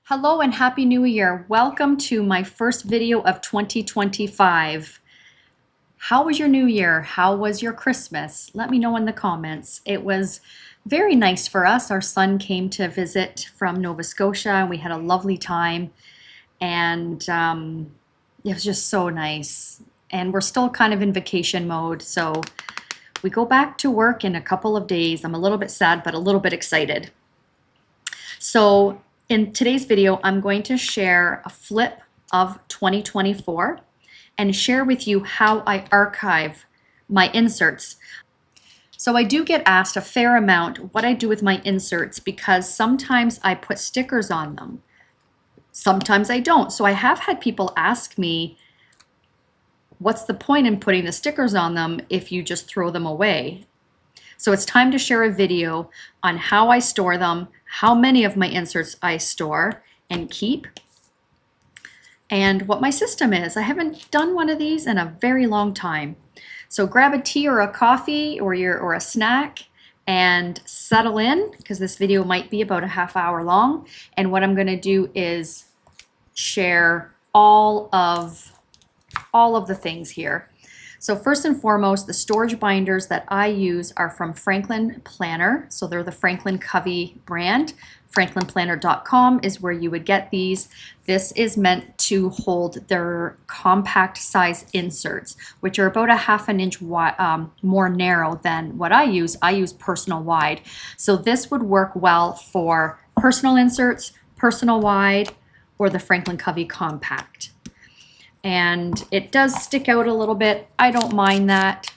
Hello and Happy New Year. Welcome to my first video of 2025. How was your New Year? How was your Christmas? Let me know in the comments. It was very nice for us. Our son came to visit from Nova Scotia and we had a lovely time. And it was just so nice. And we're still kind of in vacation mode. So we go back to work in a couple of days. I'm a little bit sad, but a little bit excited. So in today's video, I'm going to share a flip of 2024 and share with you how I archive my inserts. So I do get asked a fair amount what I do with my inserts because sometimes I put stickers on them. Sometimes I don't. So I have had people ask me, what's the point in putting the stickers on them if you just throw them away? So it's time to share a video on how I store them, how many of my inserts I store and keep, and what my system is. I haven't done one of these in a very long time. So grab a tea or a coffee or a snack and settle in, because this video might be about a half hour long. And what I'm going to do is share all of the things here. So first and foremost, the storage binders that I use are from Franklin Planner. So they're the Franklin Covey brand. FranklinPlanner.com is where you would get these. This is meant to hold their compact size inserts, which are about a ½ inch more narrow than what I use. I use personal wide. So this would work well for personal inserts, personal wide, or the Franklin Covey compact. And it does stick out a little bit. I don't mind that.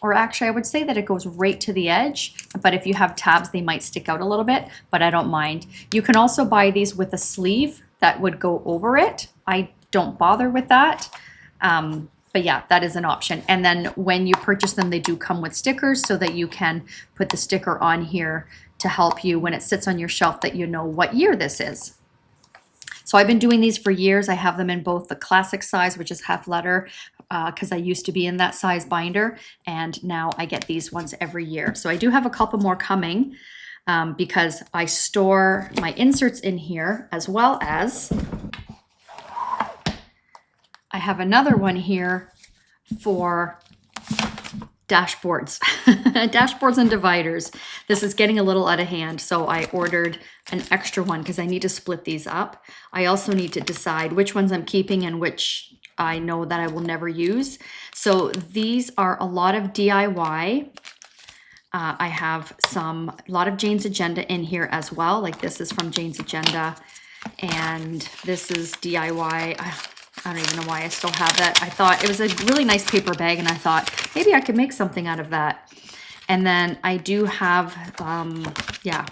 Or actually, I would say that it goes right to the edge. But if you have tabs, they might stick out a little bit, but I don't mind. You can also buy these with a sleeve that would go over it. I don't bother with that. But yeah, that is an option. And then when you purchase them, they do come with stickers so that you can put the sticker on here to help you when it sits on your shelf that you know what year this is. So I've been doing these for years. I have them in both the classic size, which is half letter, because I used to be in that size binder, and now I get these ones every year. So I do have a couple more coming because I store my inserts in here, as well as I have another one here for dashboards, dashboards and dividers. This is getting a little out of hand, so I ordered an extra one because I need to split these up. I also need to decide which ones I'm keeping and which I know that I will never use. So these are a lot of DIY. I have a lot of Jane's Agenda in here as well. Like this is from Jane's Agenda, and this is DIY. I don't even know why I still have that. I thought it was a really nice paper bag, and I thought maybe I could make something out of that. And then I do have,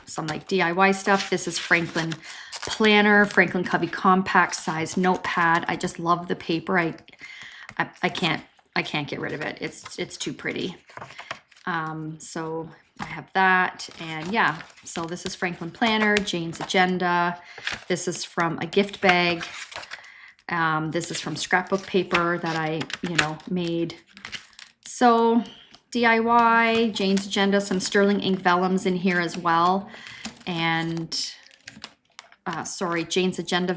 some like DIY stuff. This is Franklin Planner, Franklin Covey compact size notepad. I just love the paper. I can't get rid of it. It's too pretty. So I have that, and yeah. So this is Franklin Planner, Jane's Agenda. This is from a gift bag. This is from scrapbook paper that I, made. So DIY, Jane's Agenda, some sterling ink vellums in here as well. And, Jane's Agenda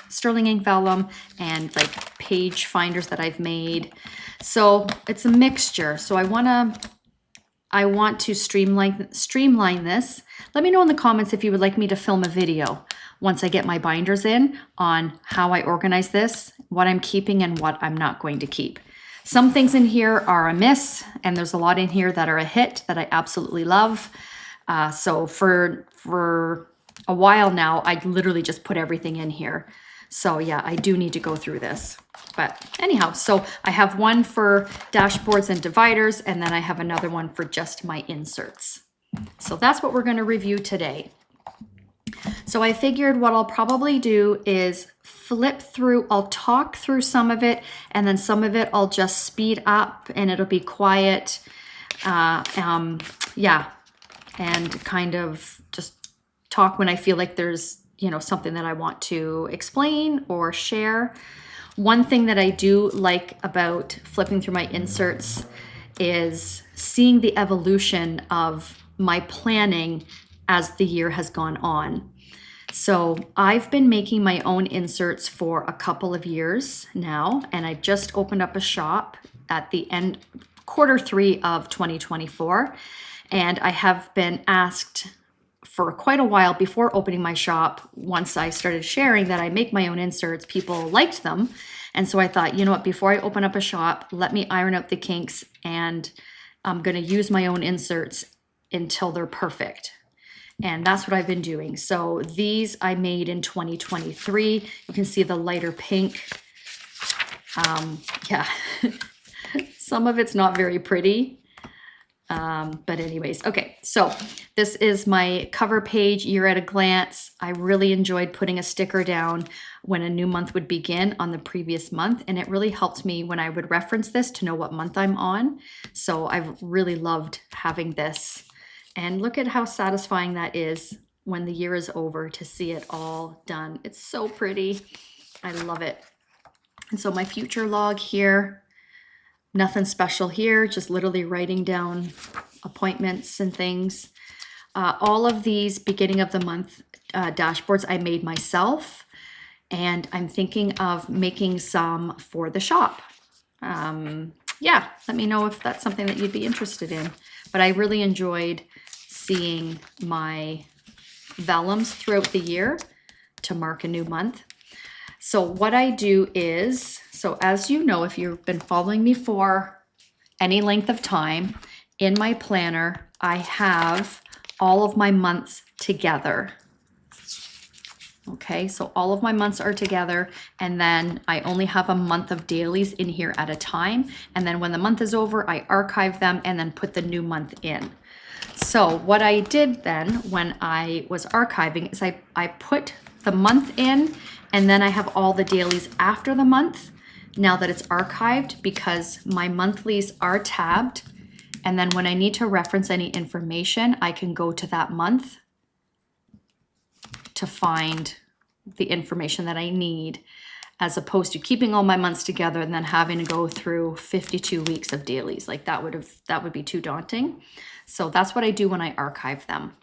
sterling ink vellum and like page finders that I've made. So it's a mixture. So I want to streamline this. Let me know in the comments if you would like me to film a video once I get my binders in on how I organize this, what I'm keeping and what I'm not going to keep. Some things in here are a miss, and there's a lot in here that are a hit that I absolutely love. So for a while now, I literally just put everything in here. So yeah, I do need to go through this. But anyhow, so I have one for dashboards and dividers, and then I have another one for just my inserts. So that's what we're going to review today. So I figured what I'll probably do is flip through, I'll talk through some of it, and then some of it I'll just speed up and it'll be quiet. And kind of just talk when I feel like there's, something that I want to explain or share. One thing that I do like about flipping through my inserts is seeing the evolution of my planning as the year has gone on. So I've been making my own inserts for a couple of years now, and I just opened up a shop at the end, Q3 of 2024. And I have been asked for quite a while before opening my shop. Once I started sharing that I make my own inserts, people liked them. And so I thought, you know what, before I open up a shop, let me iron out the kinks, and I'm going to use my own inserts until they're perfect. And that's what I've been doing. So these I made in 2023. You can see the lighter pink. Yeah, some of it's not very pretty. But anyways, okay, so this is my cover page, year at a glance. I really enjoyed putting a sticker down when a new month would begin on the previous month, and it really helped me when I would reference this to know what month I'm on. So I've really loved having this. And look at how satisfying that is when the year is over to see it all done. It's so pretty. I love it. And so my future log here, nothing special here, just literally writing down appointments and things. All of these beginning of the month dashboards I made myself, and I'm thinking of making some for the shop. Yeah, let me know if that's something that you'd be interested in. But I really enjoyed seeing my vellums throughout the year to mark a new month. So what I do is, so as you know, if you've been following me for any length of time, in my planner, I have all of my months together. Okay, so all of my months are together, and then I only have a month of dailies in here at a time. And then when the month is over, I archive them and then put the new month in. So what I did then when I was archiving is I put the month in, and then I have all the dailies after the month now that it's archived, because my monthlies are tabbed. And then when I need to reference any information, I can go to that month to find the information that I need, as opposed to keeping all my months together and then having to go through 52 weeks of dailies. Like that would be too daunting. So that's what I do when I archive them.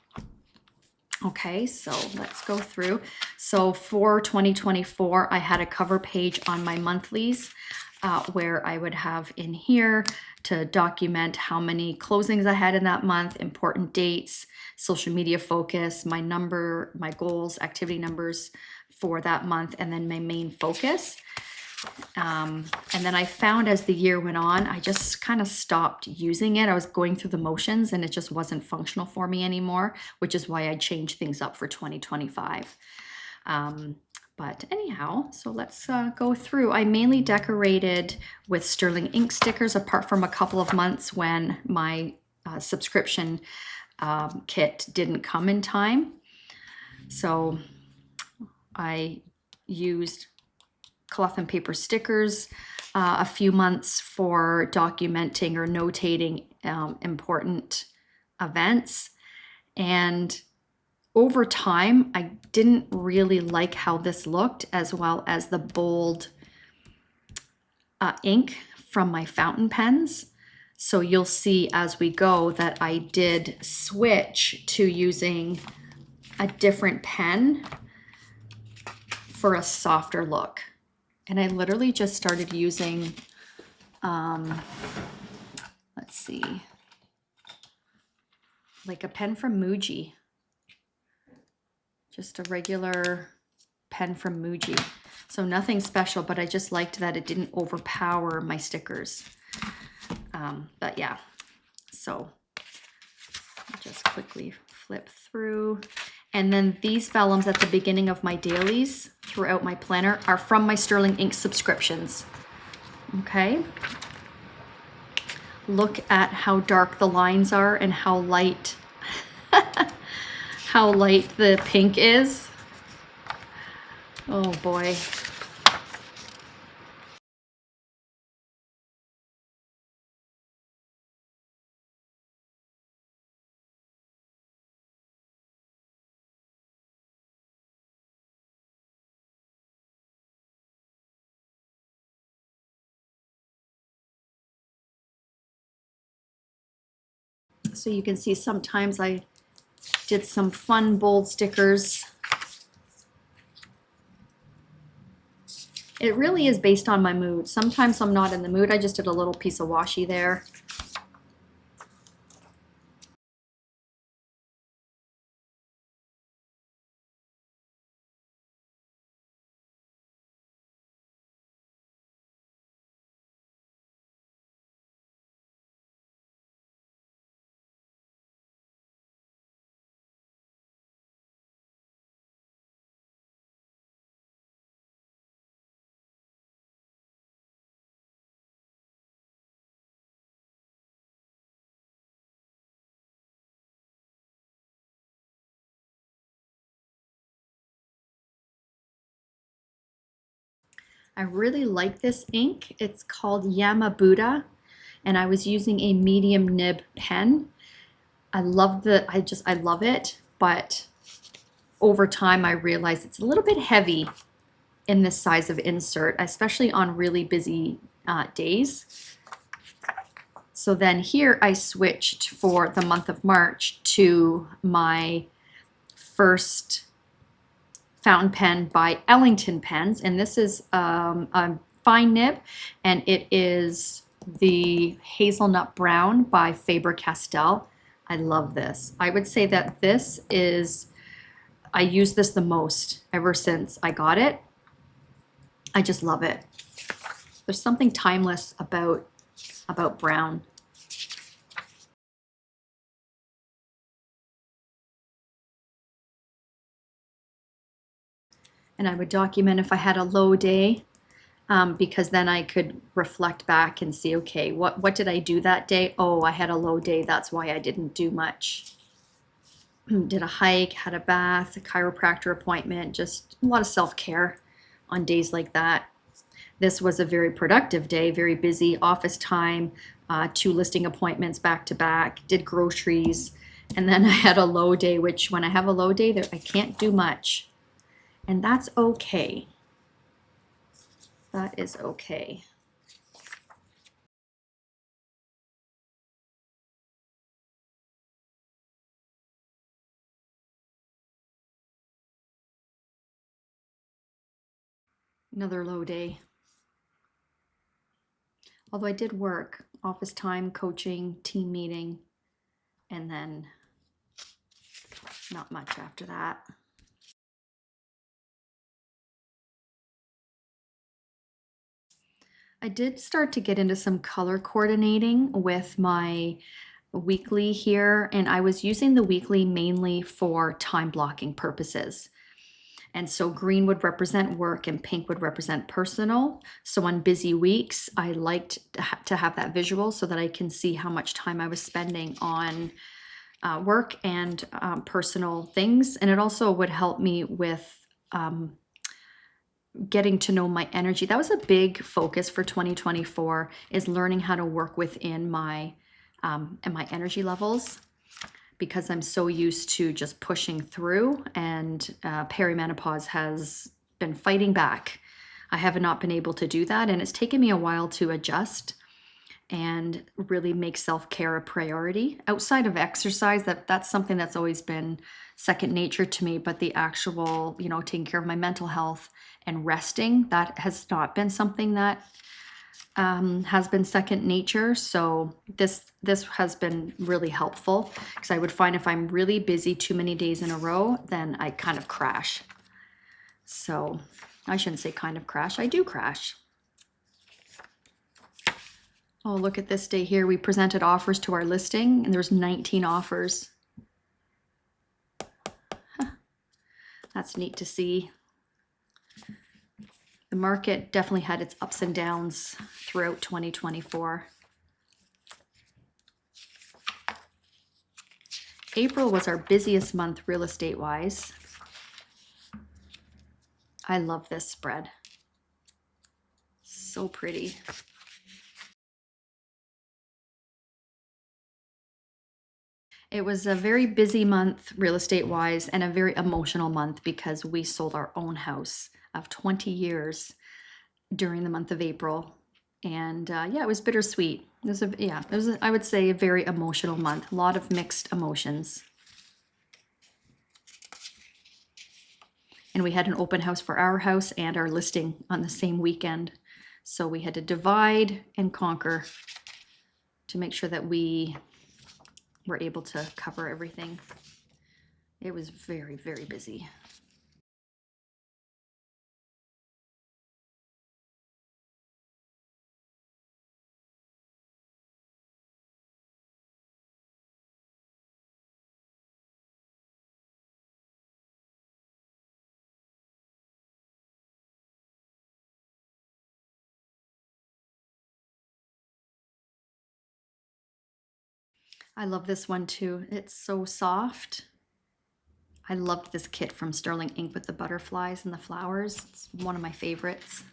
Okay, so let's go through. So for 2024, I had a cover page on my monthlies where I would have in here to document how many closings I had in that month, important dates, social media focus, my number, my goals, activity numbers for that month, and then my main focus. And then I found as the year went on, I just kind of stopped using it. I was going through the motions and it just wasn't functional for me anymore, which is why I changed things up for 2025. But anyhow, so let's go through. I mainly decorated with sterling ink stickers, apart from a couple of months when my subscription kit didn't come in time. So I used cloth and paper stickers a few months for documenting or notating important events. And over time, I didn't really like how this looked, as well as the bold ink from my fountain pens. So you'll see as we go that I did switch to using a different pen for a softer look. And I literally just started using, let's see, like a pen from Muji. Just a regular pen from Muji. So nothing special, but I just liked that it didn't overpower my stickers. But yeah, so I'll just quickly flip through. And then these vellums at the beginning of my dailies throughout my planner are from my Sterling Ink subscriptions. Okay. Look at how dark the lines are and how light how light the pink is. Oh boy. So you can see sometimes I did some fun bold stickers It really is based on my mood. Sometimes I'm not in the mood. I just did a little piece of washi there. I really like this ink. It's called Yamabuda, and I was using a medium nib pen. I love it, but over time I realized it's a little bit heavy in this size of insert, especially on really busy days. So then here I switched for the month of March to my first fountain pen by Ellington Pens, and this is a fine nib, and it is the Hazelnut Brown by Faber-Castell. I love this. I would say that this is, I use this the most ever since I got it. I just love it. There's something timeless about brown. And I would document if I had a low day, because then I could reflect back and see, okay, what did I do that day? Oh, I had a low day. That's why I didn't do much. Did a hike, had a bath, a chiropractor appointment, just a lot of self-care on days like that. This was a very productive day, very busy office time, 2 listing appointments back to back, did groceries, and then I had a low day, which when I have a low day, I can't do much. And that's okay. That is okay. Another low day. Although I did work, office time, coaching, team meeting, and then not much after that. I did start to get into some color coordinating with my weekly here, and I was using the weekly mainly for time blocking purposes. And so green would represent work and pink would represent personal. So on busy weeks, I liked to have that visual so that I can see how much time I was spending on work and personal things. And it also would help me with getting to know my energy. That was a big focus for 2024, is learning how to work within my and my energy levels, because I'm so used to just pushing through, and perimenopause has been fighting back. I have not been able to do that, and it's taken me a while to adjust and really make self-care a priority. Outside of exercise, that's something that's always been second nature to me, but the actual, taking care of my mental health and resting, that has not been something that has been second nature. So this has been really helpful, because I would find if I'm really busy too many days in a row, then I kind of crash. So I shouldn't say kind of crash, I do crash. Oh, look at this day here. We presented offers to our listing, and there's 19 offers. Huh. That's neat to see. The market definitely had its ups and downs throughout 2024. April was our busiest month real estate wise. I love this spread. So pretty. It was a very busy month real estate wise, and a very emotional month, because we sold our own house of 20 years during the month of April. And yeah, it was bittersweet. It was I would say a very emotional month, a lot of mixed emotions. and we had an open house for our house and our listing on the same weekend. So we had to divide and conquer to make sure that we were able to cover everything. It was very, very busy. I love this one too. It's so soft. I loved this kit from Sterling Ink with the butterflies and the flowers. It's one of my favorites.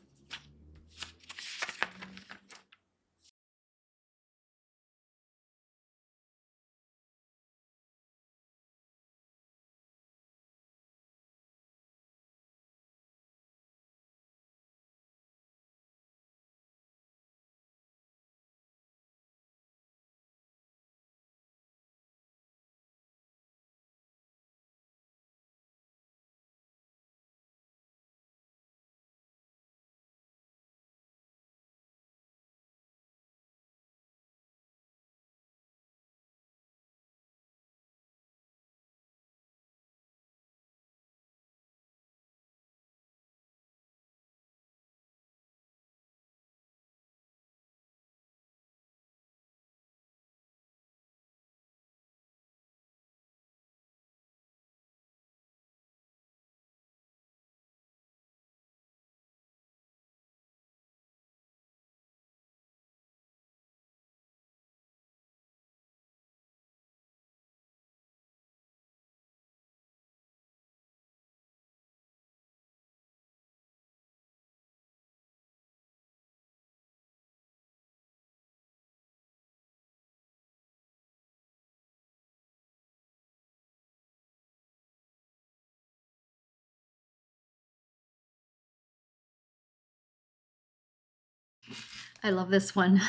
I love this one.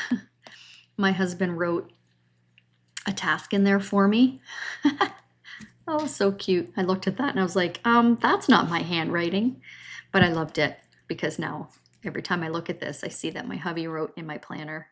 My husband wrote a task in there for me. Oh, so cute. I looked at that and I was like, that's not my handwriting. But I loved it because now every time I look at this, I see that my hubby wrote in my planner.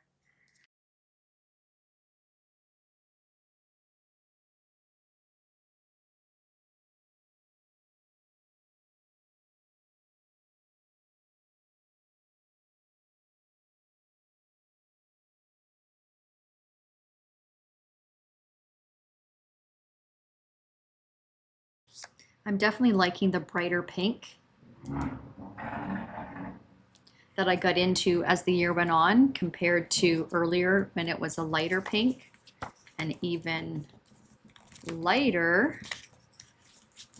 I'm definitely liking the brighter pink that I got into as the year went on compared to earlier when it was a lighter pink and even lighter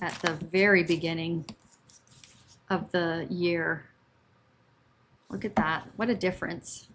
at the very beginning of the year. Look at that. What a difference.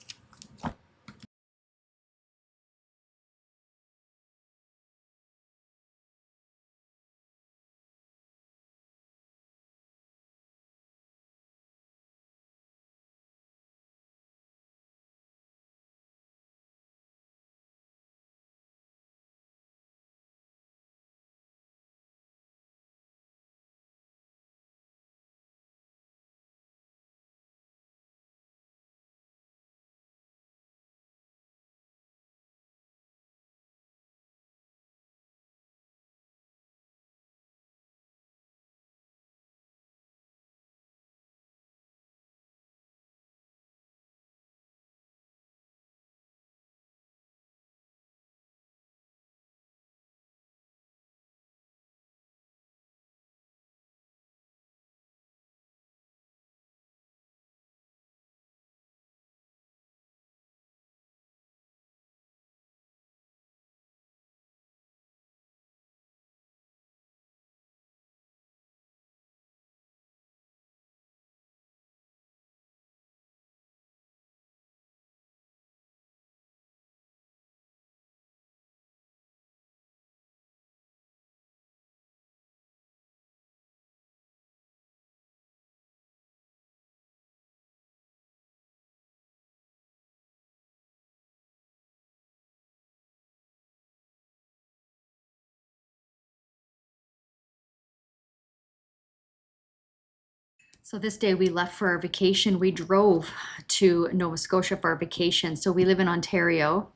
So this day we left for our vacation. We drove to Nova Scotia for our vacation. So we live in Ontario.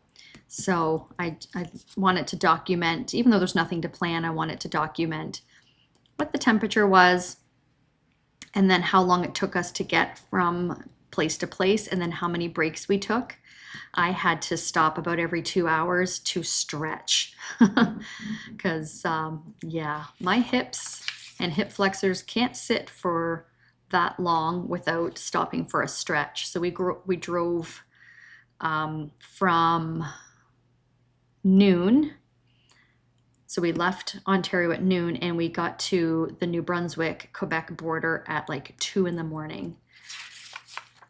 So I wanted to document, even though there's nothing to plan, I wanted to document what the temperature was and then how long it took us to get from place to place and then how many breaks we took. I had to stop about every 2 hours to stretch because, yeah, my hips and hip flexors can't sit for that long without stopping for a stretch. So we drove from noon. So we left Ontario at noon and we got to the New Brunswick, Quebec border at like 2 in the morning.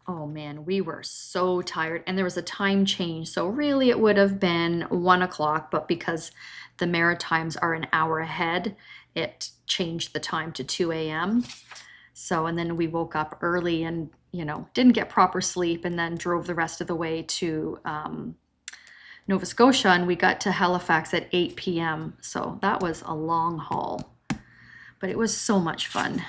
Oh man, we were so tired and there was a time change. So really it would have been 1 o'clock, but because the Maritimes are an hour ahead, it changed the time to 2 a.m. So, and then we woke up early and, didn't get proper sleep and then drove the rest of the way to Nova Scotia and we got to Halifax at 8 p.m. So that was a long haul, but it was so much fun.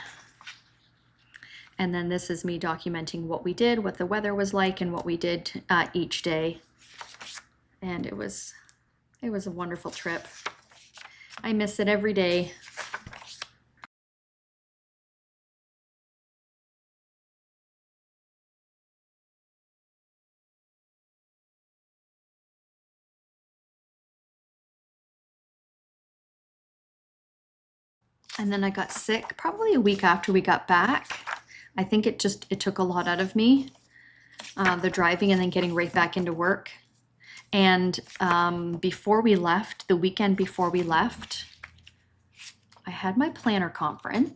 And then this is me documenting what we did, what the weather was like, and what we did each day. And it was a wonderful trip. I miss it every day. And then I got sick probably a week after we got back. I think it took a lot out of me, the driving and then getting right back into work. And before we left, the weekend before we left, I had my planner conference,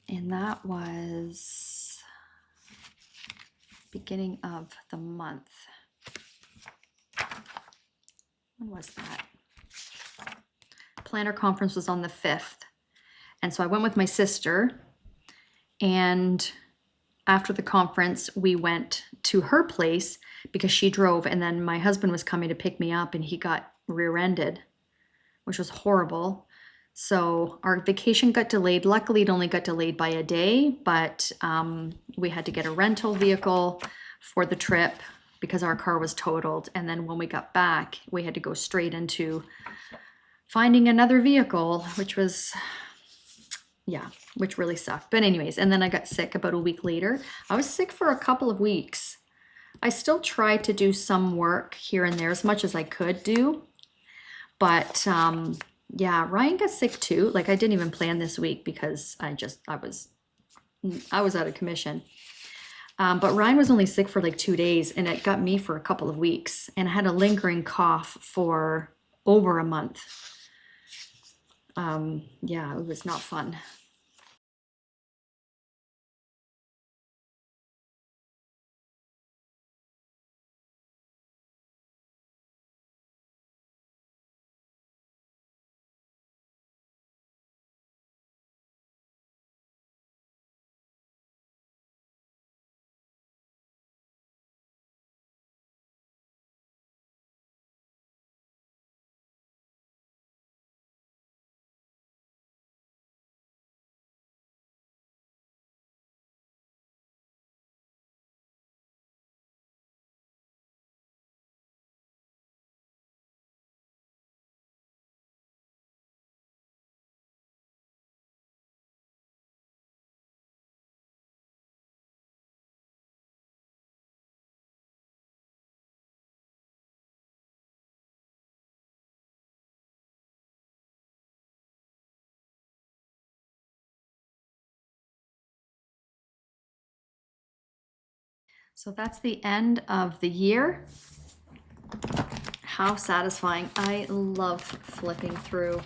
and that was beginning of the month. When was that? Planner conference was on the 5th. And so I went with my sister, and after the conference, we went to her place because she drove, and then my husband was coming to pick me up and he got rear-ended, which was horrible. So our vacation got delayed. Luckily, it only got delayed by a day, but we had to get a rental vehicle for the trip because our car was totaled. And then when we got back, we had to go straight into finding another vehicle, which really sucked. But anyways, and then I got sick about a week later. I was sick for a couple of weeks. I still tried to do some work here and there as much as I could do. But yeah, Ryan got sick too. Like I didn't even plan this week because I was out of commission. But Ryan was only sick for like 2 days and it got me for a couple of weeks. And I had a lingering cough for over a month. Yeah, it was not fun. So that's the end of the year. How satisfying. I love flipping through.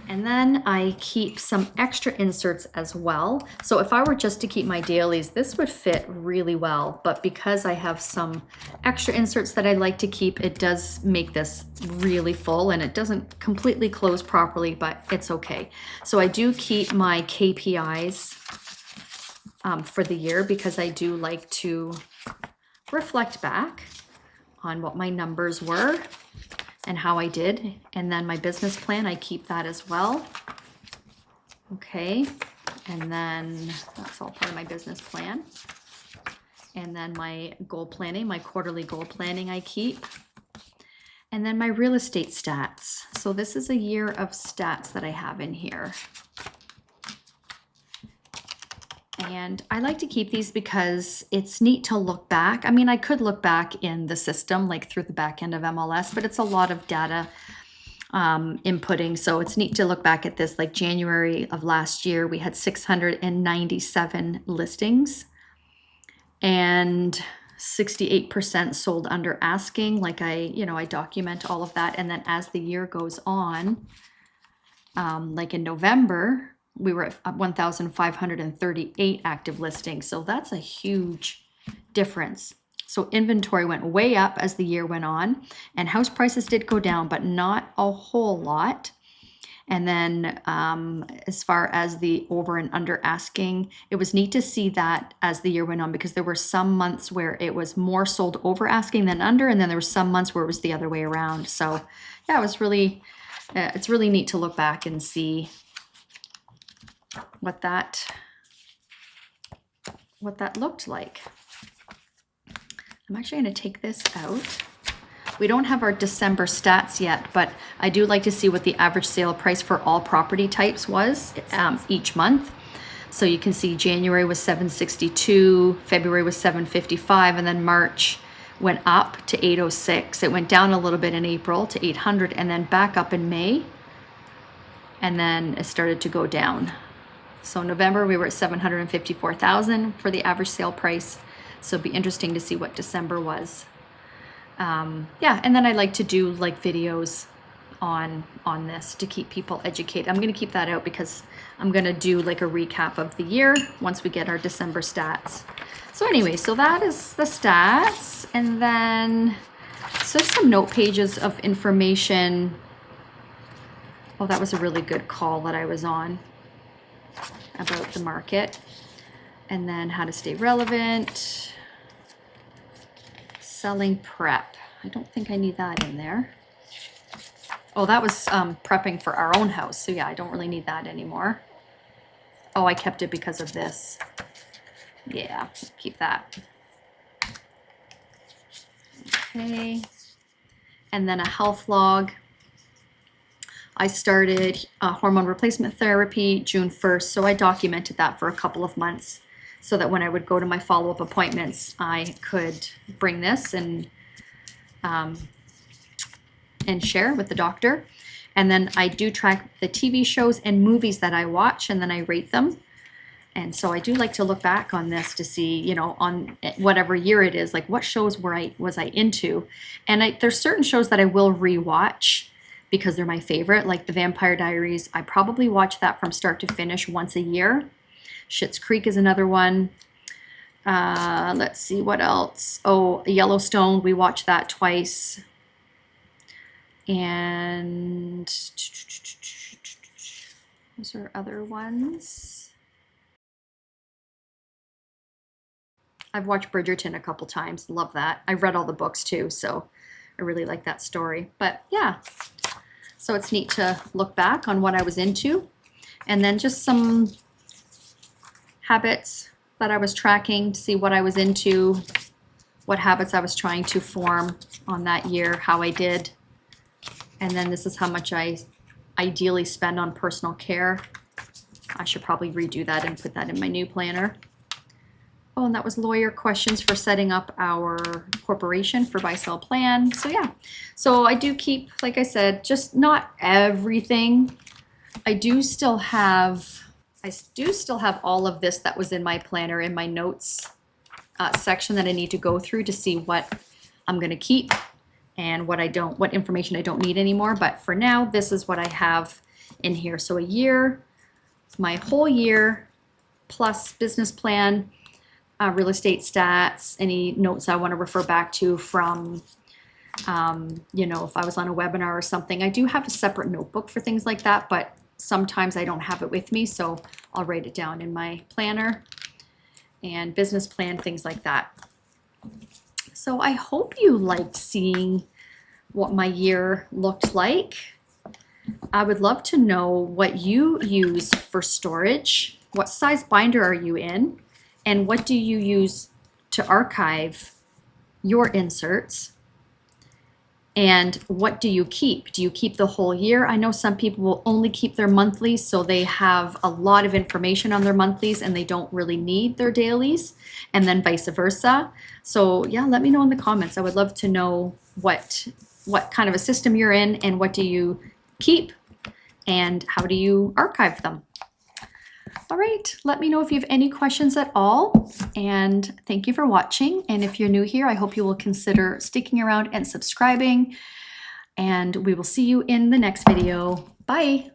And then I keep some extra inserts as well. So if I were just to keep my dailies, this would fit really well. But because I have some extra inserts that I like to keep, it does make this really full and it doesn't completely close properly, but it's okay. So I do keep my KPIs for the year because I do like to reflect back on what my numbers were and how I did. And then my business plan, I keep that as well. Okay, and then that's all part of my business plan. And then my goal planning, my quarterly goal planning I keep. And then my real estate stats. So this is a year of stats that I have in here. And I like to keep these because it's neat to look back. I mean, I could look back in the system, like through the back end of MLS, but it's a lot of data inputting. So it's neat to look back at this. Like January of last year, we had 697 listings and 68% sold under asking. Like I document all of that. And then as the year goes on, like in November, we were at 1,538 active listings. So that's a huge difference. So inventory went way up as the year went on, and house prices did go down, but not a whole lot. And then as far as the over and under asking, it was neat to see that as the year went on, because there were some months where it was more sold over asking than under, and then there were some months where it was the other way around. So yeah, it was really, it's really neat to look back and see what that looked like. I'm actually going to take this out. We don't have our December stats yet, but I do like to see what the average sale price for all property types was each month. So you can see January was $762, February was $755, and then March went up to $806. It went down a little bit in April to $800, and then back up in May, and then it started to go down. So November we were at $754,000 for the average sale price. So it'd be interesting to see what December was. Yeah, and then I like to do like videos on this to keep people educated. I'm going to keep that out because I'm going to do like a recap of the year once we get our December stats. So anyway, so that is the stats, and then so some note pages of information. Oh, that was a really good call that I was on about the market, and then how to stay relevant. Selling prep. I don't think I need that in there. Oh, that was prepping for our own house. So yeah, I don't really need that anymore. Oh, I kept it because of this. Yeah, keep that. Okay. And then a health log. I started hormone replacement therapy June 1st. So I documented that for a couple of months, so that when I would go to my follow-up appointments, I could bring this and share with the doctor. And then I do track the TV shows and movies that I watch, and then I rate them. And so I do like to look back on this to see, you know, on whatever year it is, like what shows was I into. And there's certain shows that I will rewatch because they're my favorite, like The Vampire Diaries. I probably watch that from start to finish once a year. Schitt's Creek is another one. Let's see what else. Oh, Yellowstone, we watched that twice. And those are other ones. I've watched Bridgerton a couple times. Love that. I've read all the books too, so I really like that story. But yeah, so it's neat to look back on what I was into, and then just some habits that I was tracking to see what I was into, what habits I was trying to form on that year, how I did. And then this is how much I ideally spend on personal care. I should probably redo that and put that in my new planner. Oh, and that was lawyer questions for setting up our corporation for buy-sell plan. So yeah, so I do keep, like I said, just not everything. I do still have all of this that was in my planner in my notes section that I need to go through to see what I'm going to keep and what information I don't need anymore. But for now, this is what I have in here. So a year, my whole year, plus business plan, real estate stats, any notes I want to refer back to from, you know, if I was on a webinar or something. I do have a separate notebook for things like that, but sometimes I don't have it with me, so I'll write it down in my planner, and business plan, things like that. So I hope you liked seeing what my year looked like. I would love to know what you use for storage. What size binder are you in? And what do you use to archive your inserts? And what do you keep? Do you keep the whole year? I know some people will only keep their monthlies, so they have a lot of information on their monthlies and they don't really need their dailies, and then vice versa. So yeah, let me know in the comments. I would love to know what kind of a system you're in, and what do you keep, and how do you archive them? All right, let me know if you have any questions at all, and thank you for watching. And if you're new here, I hope you will consider sticking around and subscribing, and we will see you in the next video. Bye.